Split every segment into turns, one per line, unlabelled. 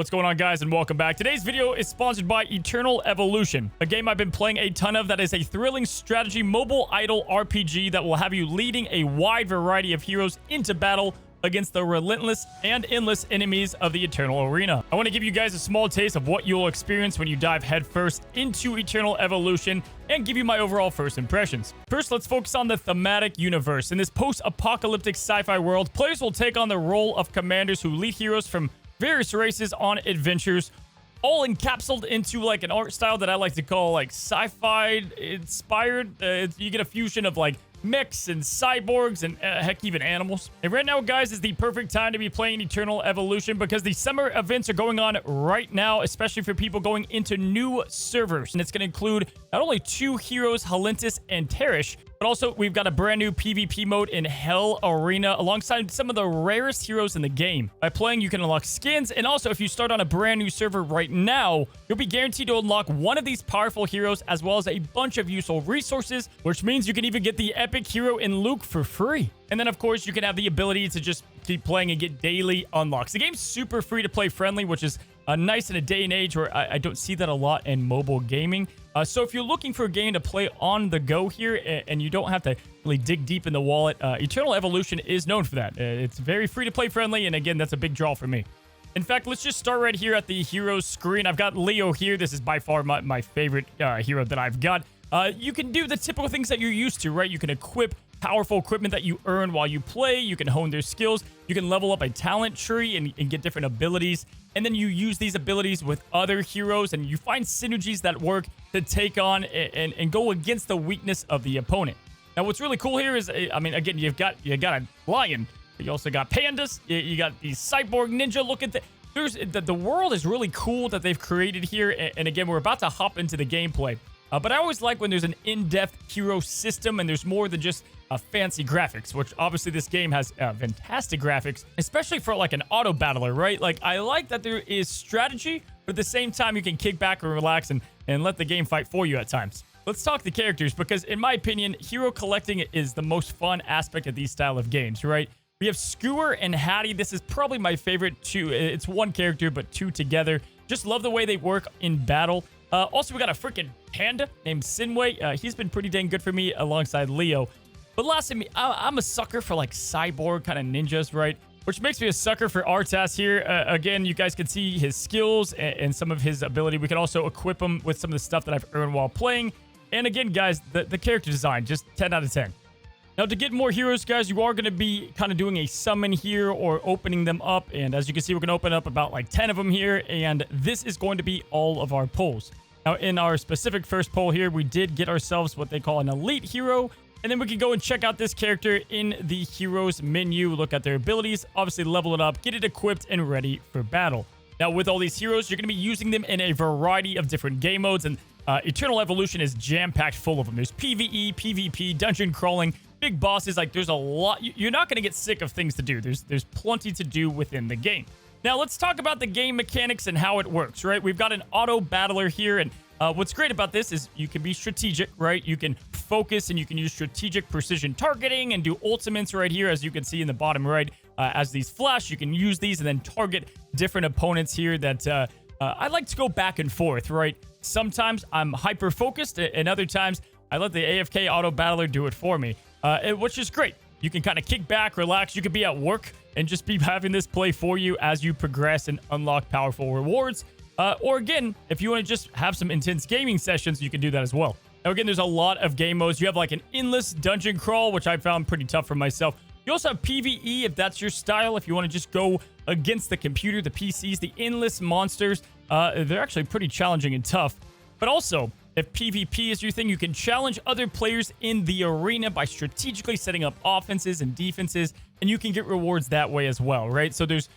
What's going on, guys, and welcome back. Today's video is sponsored by Eternal Evolution, a game I've been playing a ton of that is a thrilling strategy mobile idle RPG that will have you leading a wide variety of heroes into battle against the relentless and endless enemies of the Eternal Arena. I want to give you guys a small taste of what you'll experience when you dive headfirst into Eternal Evolution and give you my overall first impressions. First, let's focus on the thematic universe. In this post-apocalyptic sci-fi world, players will take on the role of commanders who lead heroes from various races on adventures, all encapsulated into like an art style that I like to call like sci-fi inspired. You get a fusion of like mechs and cyborgs and heck, even animals. And right now, guys, is the perfect time to be playing Eternal Evolution because the summer events are going on right now, especially for people going into new servers. And it's going to include not only two heroes, Halentis and Teresh, but also we've got a brand new PvP mode in Hell Arena alongside some of the rarest heroes in the game. By playing, you can unlock skins, and also if you start on a brand new server right now, you'll be guaranteed to unlock one of these powerful heroes as well as a bunch of useful resources, which means you can even get the epic hero in Luke for free. And then, of course, you can have the ability to just keep playing and get daily unlocks. The game's super free to play friendly, which is nice in a day and age where I don't see that a lot in mobile gaming. So if you're looking for a game to play on the go here and you don't have to really dig deep in the wallet, Eternal Evolution is known for that. It's very free to play friendly, and again, that's a big draw for me. In fact, let's just start right here at the heroes screen. I've got Leo here. This is by far my favorite hero that I've got. You can do the typical things that you're used to, right? You can equip powerful equipment that you earn while you play. You can hone their skills. You can level up a talent tree and get different abilities. And then you use these abilities with other heroes, and you find synergies that work to take on and go against the weakness of the opponent. Now, what's really cool here is, I mean, again, you got a lion. But you also got pandas. You got these cyborg ninja. Look at the world is really cool that they've created here. And again, we're about to hop into the gameplay. But I always like when there's an in-depth hero system and there's more than just fancy graphics, which obviously this game has fantastic graphics, especially for like an auto battler, right? Like, I like that there is strategy, but at the same time, you can kick back and relax and let the game fight for you at times. Let's talk the characters because, in my opinion, hero collecting is the most fun aspect of these style of games, right? We have Skewer and Hattie. This is probably my favorite two. It's one character, but two together. Just love the way they work in battle. Also, we got a freaking panda named Sinway. He's been pretty dang good for me alongside Leo. But lastly, I'm a sucker for like cyborg kind of ninjas, right? Which makes me a sucker for Artas here. Again, you guys can see his skills and some of his ability. We can also equip him with some of the stuff that I've earned while playing. And again, guys, the character design, just 10 out of 10. Now, to get more heroes, guys, you are going to be kind of doing a summon here or opening them up. And as you can see, we're going to open up about like 10 of them here. And this is going to be all of our pulls. Now, in our specific first poll here, we did get ourselves what they call an elite hero. And then we can go and check out this character in the heroes menu, look at their abilities, obviously level it up, get it equipped and ready for battle. Now, with all these heroes, you're going to be using them in a variety of different game modes. And Eternal Evolution is jam-packed full of them. There's PvE, PvP, dungeon crawling, big bosses. Like, there's a lot. You're not going to get sick of things to do. There's plenty to do within the game. Now, let's talk about the game mechanics and how it works, right? We've got an auto battler here, and what's great about this is you can be strategic, right? You can focus, and you can use strategic precision targeting and do ultimates right here, as you can see in the bottom right. As these flash, you can use these and then target different opponents here that I like to go back and forth, right? Sometimes I'm hyper-focused, and other times I let the AFK auto battler do it for me, which is great. You can kind of kick back, relax. You could be at work and just be having this play for you as you progress and unlock powerful rewards. Or again, if you want to just have some intense gaming sessions, you can do that as well. Now, again, there's a lot of game modes. You have like an endless dungeon crawl, which I found pretty tough for myself. You also have PvE if that's your style. If you want to just go against the computer, the PCs, the endless monsters, they're actually pretty challenging and tough. But also, if PvP is your thing, you can challenge other players in the arena by strategically setting up offenses and defenses, and you can get rewards that way as well, right? So there's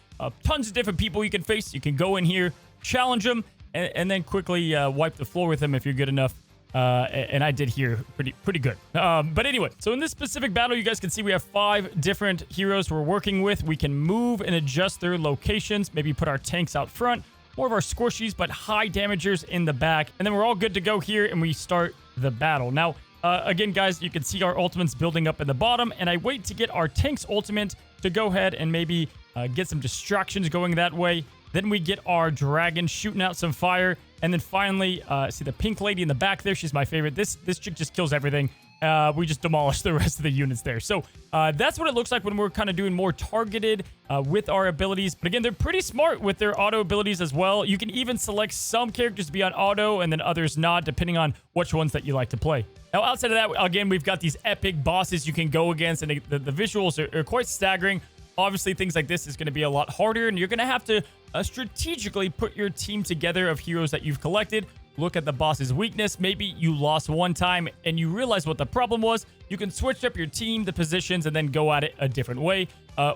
tons of different people you can face. You can go in here, challenge them, and then quickly wipe the floor with them if you're good enough. And I did here pretty good. But anyway, so in this specific battle, you guys can see we have 5 different heroes we're working with. We can move and adjust their locations, maybe put our tanks out front, more of our squishies, but high damagers in the back. And then we're all good to go here, and we start the battle. Now, again, guys, you can see our ultimates building up in the bottom, and I wait to get our tank's ultimate to go ahead and maybe get some distractions going that way. Then we get our dragon shooting out some fire. And then finally, see the pink lady in the back there? She's my favorite. This chick just kills everything. We just demolish the rest of the units there. So that's what it looks like when we're kind of doing more targeted with our abilities. But again, they're pretty smart with their auto abilities as well. You can even select some characters to be on auto and then others not, depending on which ones that you like to play. Now, outside of that, again, we've got these epic bosses you can go against, and the visuals are quite staggering. Obviously, things like this is going to be a lot harder, and you're going to have to strategically put your team together of heroes that you've collected. Look at the boss's weakness. Maybe you lost one time and you realize what the problem was. You can switch up your team, the positions, and then go at it a different way.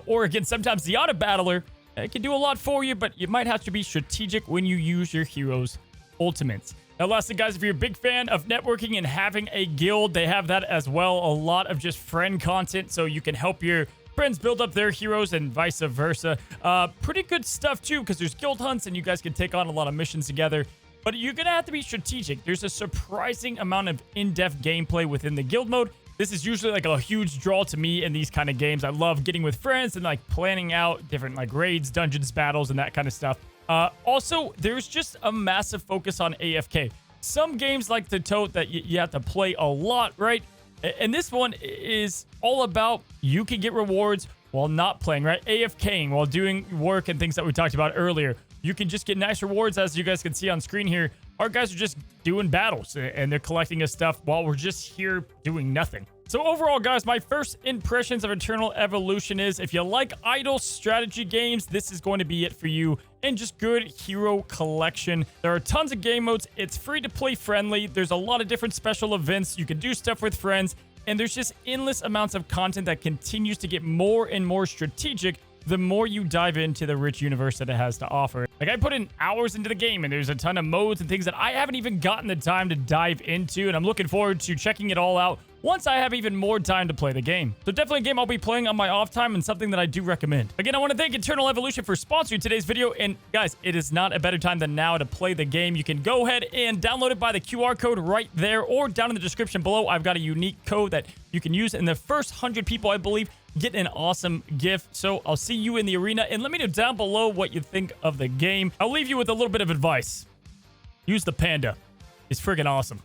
Or again, sometimes the auto battler can do a lot for you, but you might have to be strategic when you use your heroes' ultimates. Now, lastly, guys, if you're a big fan of networking and having a guild, they have that as well. A lot of just friend content, so you can help your friends build up their heroes and vice versa. Pretty good stuff, too, because there's guild hunts and you guys can take on a lot of missions together. But you're going to have to be strategic. There's a surprising amount of in-depth gameplay within the guild mode. This is usually like a huge draw to me in these kind of games. I love getting with friends and like planning out different like raids, dungeons, battles, and that kind of stuff. Also, there's just a massive focus on AFK. Some games like to tote that you have to play a lot, right? And this one is all about you can get rewards while not playing, right? AFKing while doing work and things that we talked about earlier. You can just get nice rewards, as you guys can see on screen here. Our guys are just doing battles, and they're collecting us stuff while we're just here doing nothing. So overall, guys, my first impressions of Eternal Evolution is if you like idle strategy games, this is going to be it for you. And just good hero collection. There are tons of game modes. It's free to play friendly. There's a lot of different special events. You can do stuff with friends. And there's just endless amounts of content that continues to get more and more strategic the more you dive into the rich universe that it has to offer. Like, I put in hours into the game, and there's a ton of modes and things that I haven't even gotten the time to dive into, and I'm looking forward to checking it all out once I have even more time to play the game. So definitely a game I'll be playing on my off time and something that I do recommend. Again, I want to thank Eternal Evolution for sponsoring today's video, and guys, it is not a better time than now to play the game. You can go ahead and download it by the QR code right there, or down in the description below. I've got a unique code that you can use, and the first 100 people, I believe, get an awesome gift. So I'll see you in the arena, and let me know down below what you think of the game. I'll leave you with a little bit of advice. Use the panda. It's friggin' awesome.